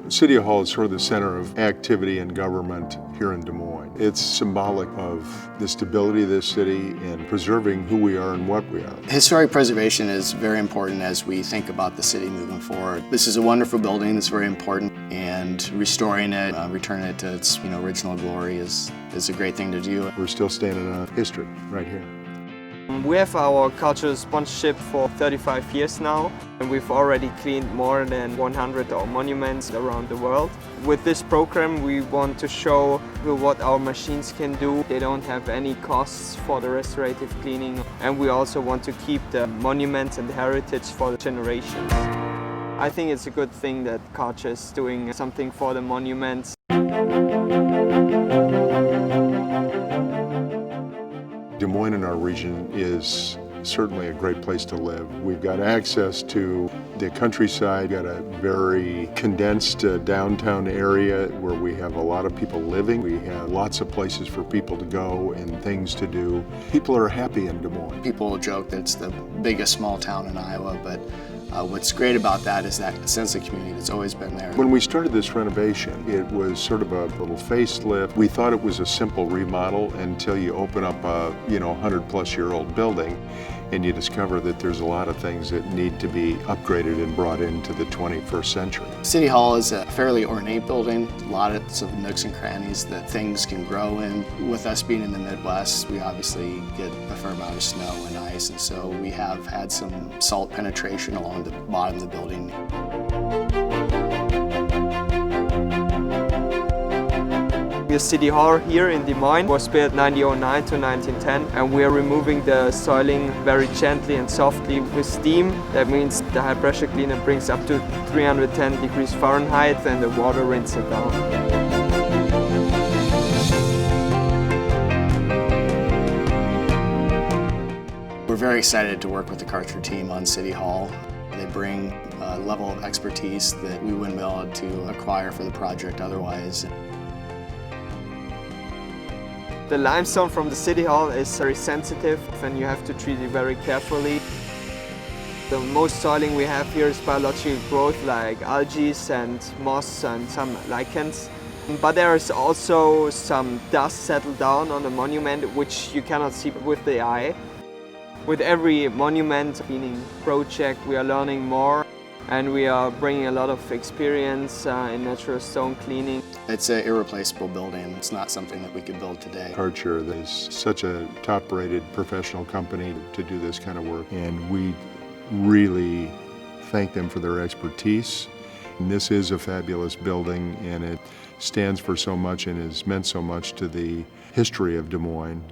City Hall is sort of the center of activity and government here in Des Moines. It's symbolic of the stability of this city and preserving who we are and what we are. Historic preservation is very important as we think about the city moving forward. This is a wonderful building that's very important, and restoring it, returning it to its original glory is a great thing to do. We're still standing on history right here. We have our Karcher sponsorship for 35 years now, and we've already cleaned more than 100 monuments around the world. With this program we want to show what our machines can do. They don't have any costs for the restorative cleaning, and we also want to keep the monuments and the heritage for the generations. I think it's a good thing that Karcher is doing something for the monuments. Des Moines in our region is certainly a great place to live. We've got access to the countryside, got a very condensed downtown area where we have a lot of people living. We have lots of places for people to go and things to do. People are happy in Des Moines. People joke that it's the biggest small town in Iowa, but what's great about that is that sense of community that's always been there. When we started this renovation, it was sort of a little facelift. We thought it was a simple remodel until you open up a 100-plus-year-old building and you discover that there's a lot of things that need to be upgraded and brought into the 21st century. City Hall is a fairly ornate building, lots of nooks and crannies that things can grow in. With us being in the Midwest, we obviously get a fair amount of snow and ice, and so we have had some salt penetration along the bottom of the building. The City Hall here in Des Moines was built 1909 to 1910, and we are removing the soiling very gently and softly with steam. That means the high pressure cleaner brings up to 310 degrees Fahrenheit and the water rinses it down. We're very excited to work with the Karcher team on City Hall. They bring a level of expertise that we wouldn't be able to acquire for the project otherwise. The limestone from the City Hall is very sensitive and you have to treat it very carefully. The most soiling we have here is biological growth like algae and moss and some lichens. But there is also some dust settled down on the monument which you cannot see with the eye. With every monument cleaning project we are learning more, and we are bringing a lot of experience in natural stone cleaning. It's an irreplaceable building. It's not something that we could build today. Karcher is such a top-rated professional company to do this kind of work, and we really thank them for their expertise. And this is a fabulous building, and it stands for so much and has meant so much to the history of Des Moines.